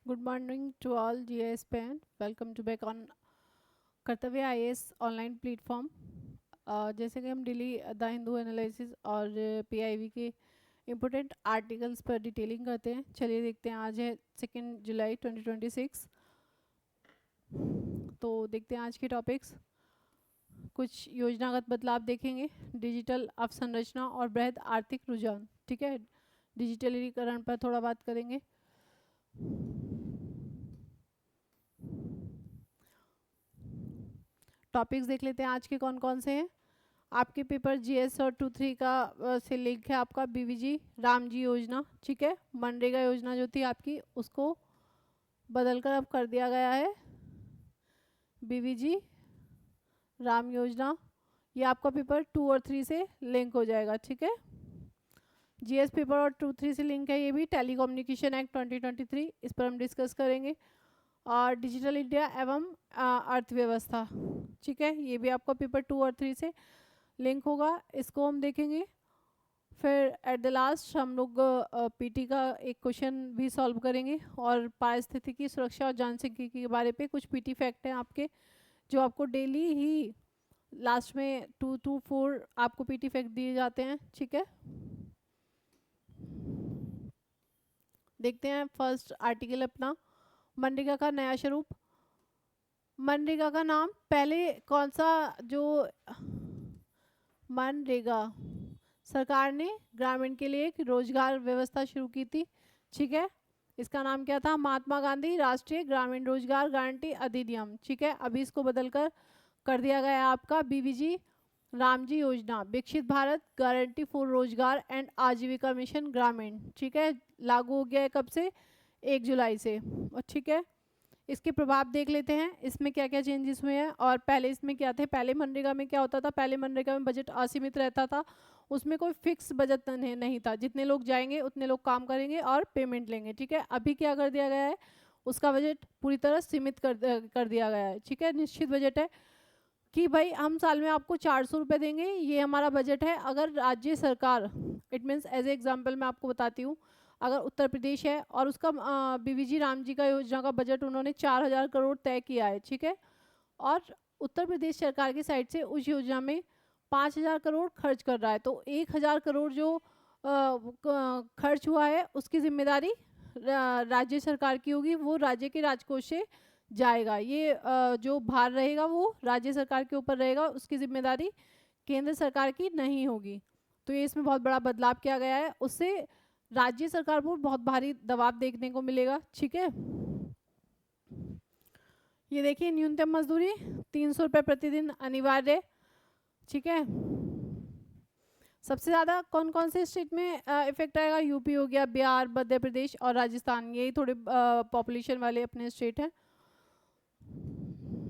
Good morning to all GIS parent. Welcome to back on कर्तव्य IAS online platform. जैसे कि हम daily the Hindu analysis और PIV के इम्पोर्टेंट आर्टिकल्स पर डिटेलिंग करते हैं। चलिए देखते हैं, आज है 2 जुलाई 2026। तो देखते हैं आज के टॉपिक्स। कुछ योजनागत बदलाव देखेंगे, डिजिटल अवसंरचना और बृहद आर्थिक रुझान। ठीक है, डिजिटलीकरण पर थोड़ा बात करेंगे। टॉपिक्स देख लेते हैं आज के कौन कौन से हैं। आपके पेपर GS और 2-3 का से लिंक है आपका BVG रामजी योजना। ठीक है, मनरेगा योजना जो थी आपकी उसको बदलकर अब कर दिया गया है BVG राम योजना। ये आपका पेपर 2 और 3 से लिंक हो जाएगा। ठीक है, GS पेपर और 2-3 से लिंक है। ये भी टेलीकम्युनिकेशन एक्ट 2023, इस पर हम डिस्कस करेंगे। और डिजिटल इंडिया एवं अर्थव्यवस्था। ठीक है, ये भी आपका पेपर 2 और 3 से लिंक होगा, इसको हम देखेंगे। फिर एट द लास्ट हम लोग PT का एक क्वेश्चन भी सॉल्व करेंगे और पारिस्थितिकी सुरक्षा और जनसांख्यिकी के बारे पे कुछ PT फैक्ट हैं आपके, जो आपको डेली ही लास्ट में 2 to 4 आपको PT फैक्ट दिए जाते हैं। ठीक है, देखते हैं फर्स्ट आर्टिकल अपना, मनरेगा का नया स्वरूप। मनरेगा का नाम पहले कौन सा, जो मनरेगा सरकार ने ग्रामीण के लिए एक रोजगार व्यवस्था शुरू की थी। ठीक है, इसका नाम क्या था, महात्मा गांधी राष्ट्रीय ग्रामीण रोजगार गारंटी अधिनियम। ठीक है, अभी इसको बदलकर कर दिया गया है आपका BVG रामजी योजना, विकसित भारत गारंटी फॉर रोजगार एंड आजीविका मिशन ग्रामीण। ठीक है, लागू हो गया है कब से, 1 जुलाई से। और ठीक है, इसके प्रभाव देख लेते हैं, इसमें क्या क्या चेंजेस हुए हैं। और पहले इसमें क्या थे, पहले मनरेगा में क्या होता था, पहले मनरेगा में बजट असीमित रहता था, उसमें कोई फिक्स बजट नहीं था, जितने लोग जाएंगे उतने लोग काम करेंगे और पेमेंट लेंगे। ठीक है, अभी क्या कर दिया गया है, उसका बजट पूरी तरह सीमित कर दिया गया है। ठीक है, निश्चित बजट है कि भाई हम साल में आपको 400 रुपये देंगे, ये हमारा बजट है। अगर राज्य सरकार, it means as a example मैं आपको बताती हूँ, अगर उत्तर प्रदेश है और उसका BVG राम जी का योजना का बजट उन्होंने 4000 करोड़ तय किया है। ठीक है, और उत्तर प्रदेश सरकार की साइड से उस योजना में 5000 करोड़ खर्च कर रहा है, तो 1000 करोड़ जो खर्च हुआ है उसकी जिम्मेदारी राज्य सरकार की होगी, वो राज्य के राजकोष से जाएगा। ये जो भार रहेगा वो राज्य सरकार के ऊपर रहेगा, उसकी जिम्मेदारी केंद्र सरकार की नहीं होगी। तो ये इसमें बहुत बड़ा बदलाव किया गया है, उससे राज्य सरकार पर बहुत भारी दबाव देखने को मिलेगा। ठीक है, ये देखिए न्यूनतम मजदूरी 300 रुपये प्रतिदिन अनिवार्य। ठीक है, सबसे ज़्यादा कौन कौन से स्टेट में इफेक्ट आएगा, यूपी हो गया, बिहार, मध्य प्रदेश और राजस्थान, यही थोड़े पॉपुलेशन वाले अपने स्टेट हैं,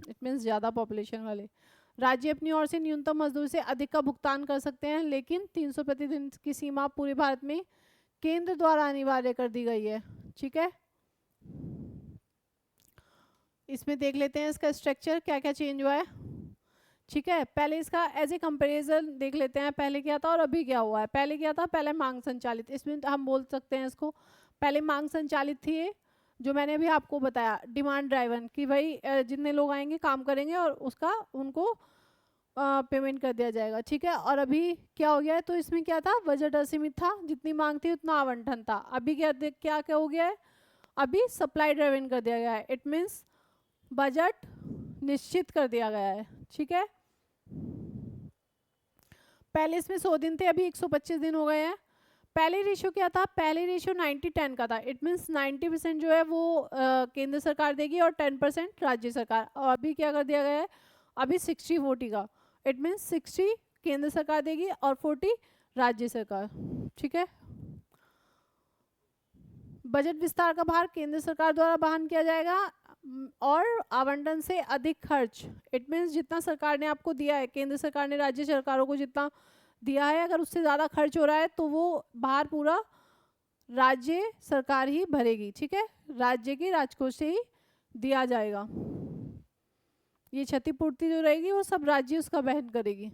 इट मीन्स ज़्यादा पॉपुलेशन वाले। राज्य अपनी ओर से न्यूनतम मजदूरी से अधिक का भुगतान कर सकते हैं, लेकिन 300 प्रतिदिन की सीमा पूरे भारत में केंद्र द्वारा अनिवार्य कर दी गई है। ठीक है, इसमें देख लेते हैं इसका स्ट्रक्चर क्या क्या चेंज हुआ है। ठीक है, पहले इसका एज ए कंपेरिजन देख लेते हैं, पहले क्या था और अभी क्या हुआ है। पहले क्या था, पहले मांग संचालित, इसमें हम बोल सकते हैं इसको, पहले मांग संचालित थी, जो मैंने अभी आपको बताया, डिमांड ड्राइवन, कि भाई जितने लोग आएंगे काम करेंगे और उसका उनको पेमेंट कर दिया जाएगा। ठीक है, और अभी क्या हो गया है, तो इसमें क्या था, बजट असीमित था, जितनी मांग थी उतना आवंटन था। अभी क्या क्या क्या हो गया है, अभी सप्लाई ड्राइवन कर दिया गया है, इट मीन्स बजट निश्चित कर दिया गया है। ठीक है, पहले इसमें 100 दिन थे, अभी 125 दिन हो गए हैं। पहले रेशियो क्या था, पहले रेशियो 90-10 का था, इट मीन्स 90% जो है वो केंद्र सरकार देगी और 10% राज्य सरकार। और अभी क्या कर दिया गया है, अभी 60-40 का, इट मीन्स 60 केंद्र सरकार देगी और 40 राज्य सरकार। ठीक है, बजट विस्तार का भार केंद्र सरकार द्वारा वहन किया जाएगा और आवंटन से अधिक खर्च, इट मीन्स जितना सरकार ने आपको दिया है, केंद्र सरकार ने राज्य सरकारों को जितना दिया है, अगर उससे ज़्यादा खर्च हो रहा है तो वो भार पूरा राज्य सरकार ही भरेगी। ठीक है, राज्य के राजकोष से ही दिया जाएगा, ये क्षतिपूर्ति जो रहेगी वो सब राज्य उसका वहन करेगी।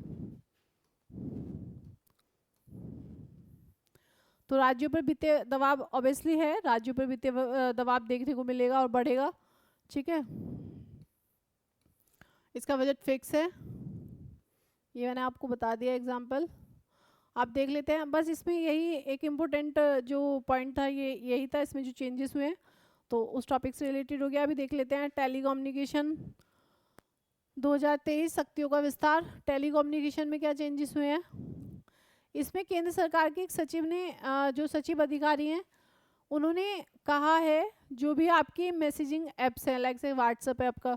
तो राज्यों पर वित्तीय दबाव ऑब्वियसली है, राज्यों पर वित्तीय दबाव देखने को मिलेगा और बढ़ेगा, ठीक है। इसका बजट फिक्स है, ये मैंने आपको बता दिया एग्जाम्पल, आप देख लेते हैं। बस इसमें यही एक इम्पोर्टेंट जो पॉइंट था ये यही था, इसमें जो चेंजेस हुए हैं तो उस टॉपिक से रिलेटेड हो गया। अभी देख लेते हैं टेलीकम्युनिकेशन 2023 शक्तियों का विस्तार। टेलीकम्युनिकेशन में क्या चेंजेस हुए हैं, इसमें केंद्र सरकार के एक सचिव ने जो सचिव अधिकारी हैं उन्होंने कहा है जो भी आपकी मैसेजिंग एप्स हैं, लाइक से व्हाट्सएप है, आपका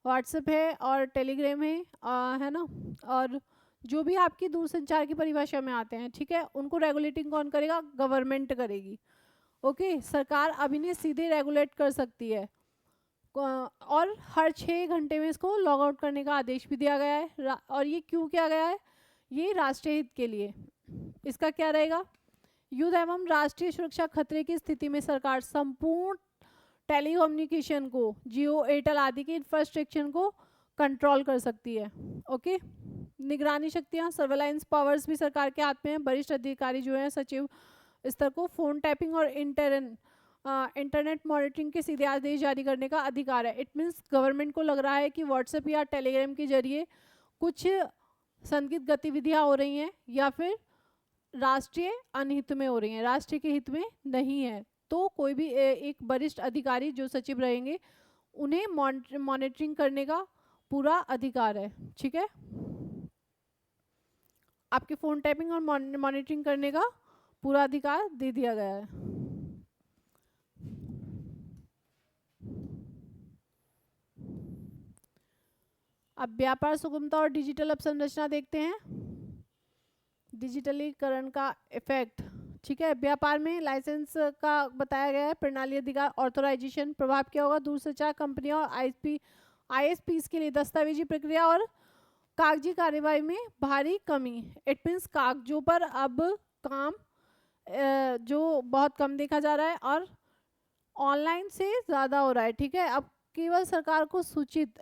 व्हाट्सएप है और टेलीग्राम है ना, और जो भी आपकी दूरसंचार की परिभाषा में आते हैं, ठीक है, उनको रेगुलेटिंग कौन करेगा, गवर्नमेंट करेगी। ओके, सरकार अब इन्हें सीधे रेगुलेट कर सकती है और हर 6 घंटे में इसको लॉग आउट करने का आदेश भी दिया गया है। और ये क्यों किया गया है, ये राष्ट्रीय हित के लिए। इसका क्या रहेगा, युद्ध एवं राष्ट्रीय सुरक्षा खतरे की स्थिति में सरकार संपूर्ण टेलीकम्युनिकेशन को, जियो एयरटेल आदि के इंफ्रास्ट्रक्चर को कंट्रोल कर सकती है। ओके, निगरानी शक्तियां, सर्वेलाइंस पावर्स भी सरकार के हाथ में है। वरिष्ठ अधिकारी जो है सचिव स्तर को फोन टैपिंग और इंटरनेट मॉनिटरिंग के सीधे आदेश जारी करने का अधिकार है। इट मीन्स गवर्नमेंट को लग रहा है कि व्हाट्सएप या टेलीग्राम के जरिए कुछ संदिग्ध गतिविधियां हो रही हैं या फिर राष्ट्रीय अनहित में हो रही हैं, राष्ट्र के हित में नहीं है, तो कोई भी एक वरिष्ठ अधिकारी जो सचिव रहेंगे उन्हें मॉनिटरिंग करने का पूरा अधिकार है, ठीक है। आपके फोन टैपिंग और मॉनिटरिंग करने का पूरा अधिकार दे दिया गया है। अब व्यापार सुगमता और डिजिटल अवसंरचना देखते हैं, डिजिटलीकरण का इफेक्ट, ठीक है। व्यापार में लाइसेंस का बताया गया है, प्रणाली अधिकार, ऑथराइजेशन, प्रभाव क्या होगा, दूरसंचार कंपनियों और आईएसपीज के लिए दस्तावेजी प्रक्रिया और कागजी कार्यवाही में भारी कमी। इट मीन्स कागजों पर अब काम जो बहुत कम देखा जा रहा है और ऑनलाइन से ज़्यादा हो रहा है, ठीक है। अब केवल सरकार को सूचित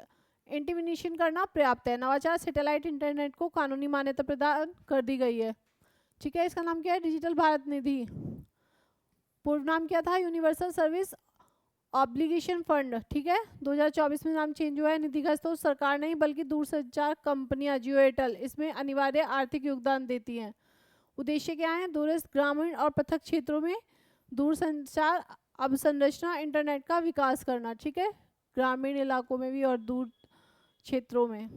इंटिमिनेशन करना पर्याप्त है। नवाचार सैटेलाइट इंटरनेट को कानूनी मान्यता प्रदान कर दी गई है, ठीक है। इसका नाम क्या है, डिजिटल भारत निधि। पूर्व नाम क्या था, यूनिवर्सल सर्विस ऑब्लिगेशन फंड, ठीक है। 2024 में नाम चेंज हुआ है। निधि का स्रोत सरकार नहीं बल्कि दूरसंचार कंपनियां, जियो एयरटेल इसमें अनिवार्य आर्थिक योगदान देती हैं। उद्देश्य क्या है, दूरस्थ ग्रामीण और पृथक क्षेत्रों में दूरसंचार अवसंरचना इंटरनेट का विकास करना, ठीक है, ग्रामीण इलाकों में भी और दूर क्षेत्रों में।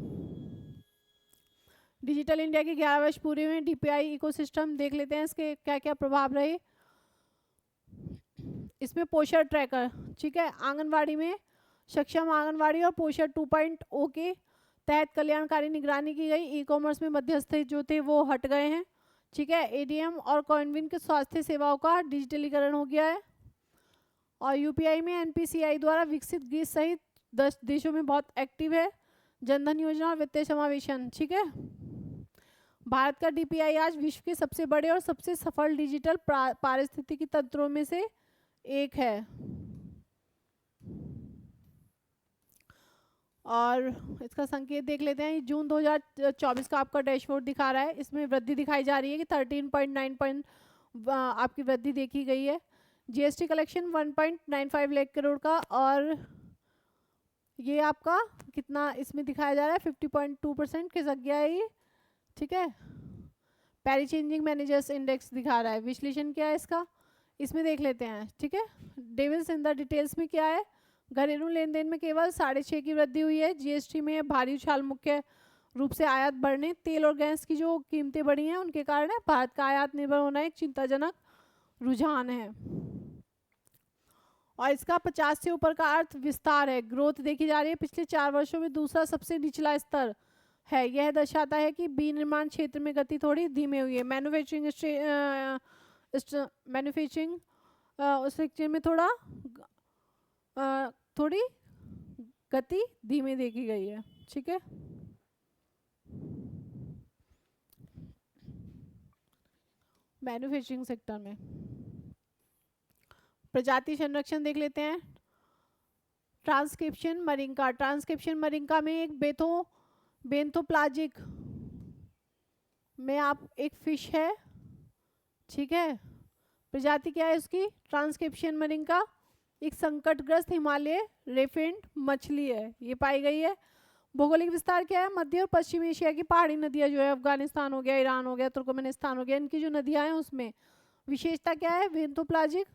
डिजिटल इंडिया के 11 वर्ष पूरे हुए, डीपीआई इकोसिस्टम देख लेते हैं, इसके क्या क्या प्रभाव रहे। इसमें पोषण ट्रैकर, ठीक है, आंगनवाड़ी में सक्षम आंगनवाड़ी और पोषण 2.0 के तहत कल्याणकारी निगरानी की गई। ई कॉमर्स में मध्यस्थ जो थे वो हट गए हैं, ठीक है। एडीएम और कॉन्विन के स्वास्थ्य सेवाओं का डिजिटलीकरण हो गया है। और यूपीआई में एनपीसीआई द्वारा विकसित ग्रीस सहित 10 देशों में बहुत एक्टिव है। जनधन योजना और वित्तीय समावेशन, ठीक है। भारत का डीपीआई आज विश्व के सबसे बड़े और सबसे सफल डिजिटल पारिस्थितिकी तंत्रों में से एक है। और इसका संकेत देख लेते हैं, जून 2024 का आपका डैशबोर्ड दिखा रहा है, इसमें वृद्धि दिखाई जा रही है कि 13.9 आपकी वृद्धि देखी गई है। जीएसटी कलेक्शन 1.95 लाख करोड़ का, और ये आपका कितना इसमें दिखाया जा रहा है, 50.2% खिसक गया है ये, ठीक है। पैरी चेंजिंग मैनेजर्स इंडेक्स दिखा रहा है, विश्लेषण क्या है इसका, इसमें देख लेते हैं, ठीक है। डेविल्स इन द डिटेल्स में क्या है, घरेलू लेन देन में केवल 6.5 की वृद्धि हुई है। जीएसटी में भारी उछाल मुख्य रूप से आयात बढ़ने, तेल और गैस की जो कीमतें बढ़ी हैं उनके कारण है। भारत का आयात निर्भर होना एक चिंताजनक रुझान है। और इसका 50 से ऊपर का अर्थ विस्तार है, ग्रोथ देखी जा रही है, पिछले 4 वर्षों में दूसरा सबसे निचला स्तर है। यह दर्शाता है कि विनिर्माण क्षेत्र में गति थोड़ी धीमी हुई है। मैन्युफैक्चरिंग सेक्टर में थोड़ी गति धीमी देखी गई है, ठीक है। मैन्युफैक्चरिंग सेक्टर में प्रजाति संरक्षण देख लेते हैं। ट्रांसक्रिप्शन मरिंका, ट्रांसक्रिप्शन मरिंका में एक बेंथोप्लाजिक में आप एक फिश है, ठीक है, प्रजाति क्या है उसकी? ट्रांसक्रिप्शन मरिंका, एक संकटग्रस्त हिमालय रेफेंट मछली है, ये पाई गई है। भौगोलिक विस्तार क्या है? मध्य और पश्चिम एशिया की पहाड़ी नदियां जो है, अफगानिस्तान हो गया, ईरान हो गया, तुर्कमेनिस्तान हो गया, इनकी जो नदियां हैं उसमें विशेषता क्या है? बेंथोप्लाजिक।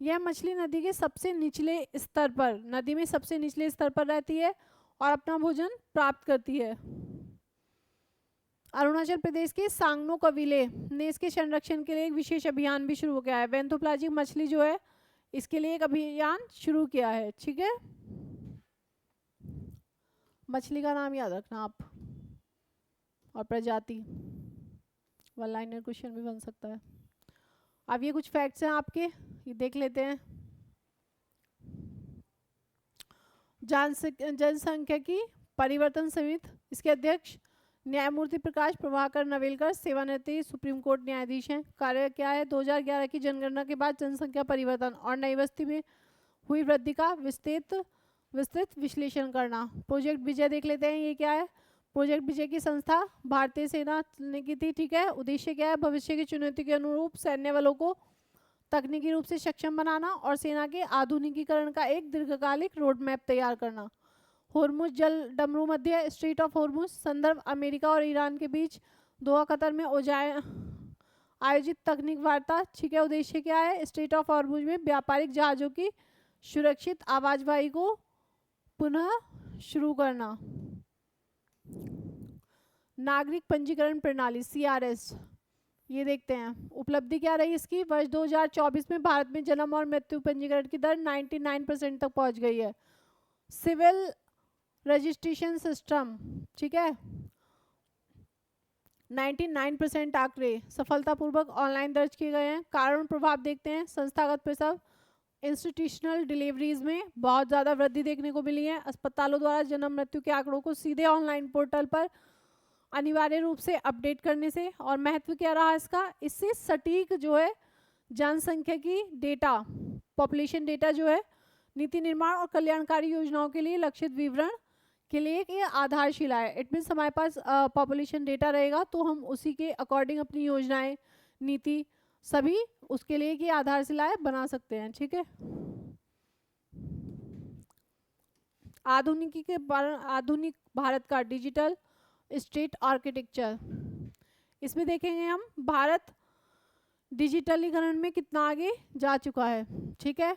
यह मछली नदी के सबसे निचले स्तर पर, नदी में सबसे निचले स्तर पर रहती है और अपना भोजन प्राप्त करती है। अरुणाचल प्रदेश के सांगनो कबीले ने इसके संरक्षण के लिए एक विशेष अभियान भी शुरू किया है। बेंथोप्लाजिक मछली जो है इसके लिए एक अभियान शुरू किया है। ठीक है, मछली का नाम याद रखना आप और प्रजाति, वन लाइनर क्वेश्चन भी बन सकता है। अब ये कुछ फैक्ट्स हैं आपके, ये देख लेते हैं। जनसंख्यिकी परिवर्तन समिति, इसके अध्यक्ष न्यायमूर्ति प्रकाश प्रभाकर नवेलकर सेवानिवृत्त सुप्रीम कोर्ट न्यायाधीश हैं। कार्य क्या है? 2011 की जनगणना के बाद जनसंख्या परिवर्तन और नई बस्ती में हुई वृद्धि का विस्तृत विश्लेषण करना। प्रोजेक्ट विजय देख लेते हैं, ये क्या है? प्रोजेक्ट विजय की संस्था भारतीय सेना ने की थी। ठीक है, उद्देश्य क्या है? भविष्य की चुनौती के अनुरूप सैन्य बलों को तकनीकी रूप से सक्षम बनाना और सेना के आधुनिकीकरण का एक दीर्घकालिक रोड मैप तैयार करना। होर्मुज जल डमरू मध्य, स्ट्रीट ऑफ होर्मुज, संदर्भ अमेरिका और ईरान के बीच दोहा कतर में आयोजित तकनीक वार्ता। ठीक है, उद्देश्य क्या है? स्ट्रीट ऑफ होर्मुज में व्यापारिक जहाजों की सुरक्षित आवाजाही को पुनः शुरू करना। नागरिक पंजीकरण प्रणाली CRS, ये देखते हैं उपलब्धि क्या रही इसकी। वर्ष 2024 में भारत में जन्म और मृत्यु पंजीकरण की दर 99% तक पहुंच गई है। सिविल रजिस्ट्रेशन सिस्टम, ठीक है, 99% आंकड़े सफलतापूर्वक ऑनलाइन दर्ज किए गए हैं। कारण प्रभाव देखते हैं। संस्थागत प्रसव, इंस्टीट्यूशनल डिलीवरीज में बहुत ज़्यादा वृद्धि देखने को मिली है। अस्पतालों द्वारा जन्म मृत्यु के आंकड़ों को सीधे ऑनलाइन पोर्टल पर अनिवार्य रूप से अपडेट करने से। और महत्व क्या रहा इसका? इससे सटीक जो है जनसंख्या की डेटा, पॉपुलेशन डेटा जो है नीति निर्माण और कल्याणकारी योजनाओं के लिए लक्षित विवरण के लिए एक ये आधारशिला है। इट मीन्स हमारे पास पॉपुलेशन डेटा रहेगा तो हम उसी के अकॉर्डिंग अपनी योजनाएं, नीति सभी उसके लिए की आधारशिलाएं बना सकते हैं। ठीक है, आधुनिक भारत का डिजिटल स्टेट आर्किटेक्चर, इसमें देखेंगे हम भारत डिजिटलीकरण में कितना आगे जा चुका है। ठीक है,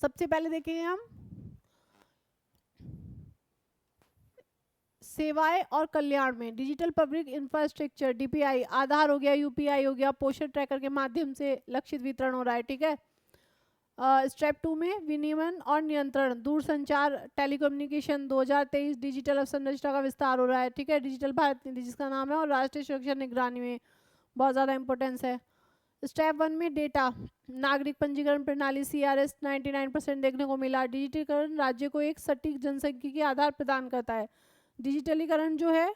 सबसे पहले देखेंगे हम सेवाएं और कल्याण में डिजिटल पब्लिक इंफ्रास्ट्रक्चर DPI, आधार हो गया, UPI हो गया, पोषण ट्रैकर के माध्यम से लक्षित वितरण हो रहा है। ठीक है, स्टेप 2 में विनियमन और नियंत्रण, दूरसंचार टेलीकम्युनिकेशन 2023 डिजिटल अवसंरचना का विस्तार हो रहा है। ठीक है, डिजिटल भारत नीति जिसका नाम है, और राष्ट्रीय सुरक्षा निगरानी में बहुत ज़्यादा इंपॉर्टेंस है। स्टेप 1 में डेटा, नागरिक पंजीकरण प्रणाली CRS 99% देखने को मिला। डिजिटलीकरण राज्य को एक सटीक जनसंख्यिकी आधार प्रदान करता है। डिजिटलीकरण जो है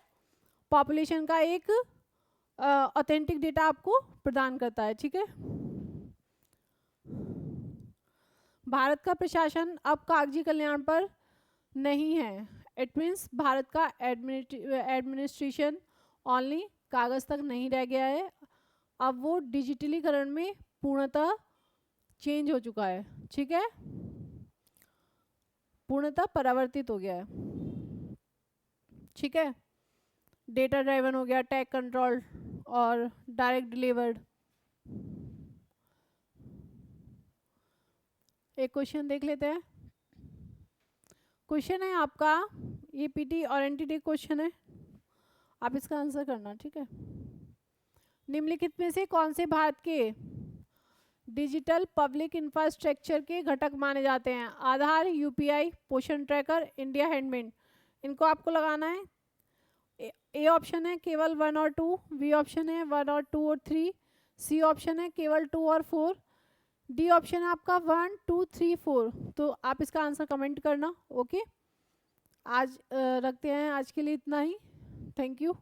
पॉपुलेशन का एक ऑथेंटिक डेटा आपको प्रदान करता है। ठीक है, भारत का प्रशासन अब कागजी कल्याण पर नहीं है। इट मीन्स भारत का एडमिनिस्ट्रेशन ओनली कागज तक नहीं रह गया है, अब वो डिजिटलीकरण में पूर्णतः चेंज हो चुका है। ठीक है, पूर्णतः परिवर्तित हो गया है। ठीक है, डेटा ड्राइवन हो गया, टैग कंट्रोल और डायरेक्ट डिलीवर्ड। एक क्वेश्चन देख लेते हैं। क्वेश्चन है आपका, ये PT और NTT क्वेश्चन है, आप इसका आंसर करना। ठीक है, निम्नलिखित में से कौन से भारत के डिजिटल पब्लिक इंफ्रास्ट्रक्चर के घटक माने जाते हैं? आधार, UPI, पोषण ट्रैकर, इंडिया हैंडमेड। इनको आपको लगाना है। A ऑप्शन है केवल 1 और 2, B ऑप्शन है 1 और 2 और 3, C ऑप्शन है केवल 2 और 4, D ऑप्शन है आपका 1 2 3 4। तो आप इसका आंसर कमेंट करना। ओके, आज रखते हैं, आज के लिए इतना ही। Thank you.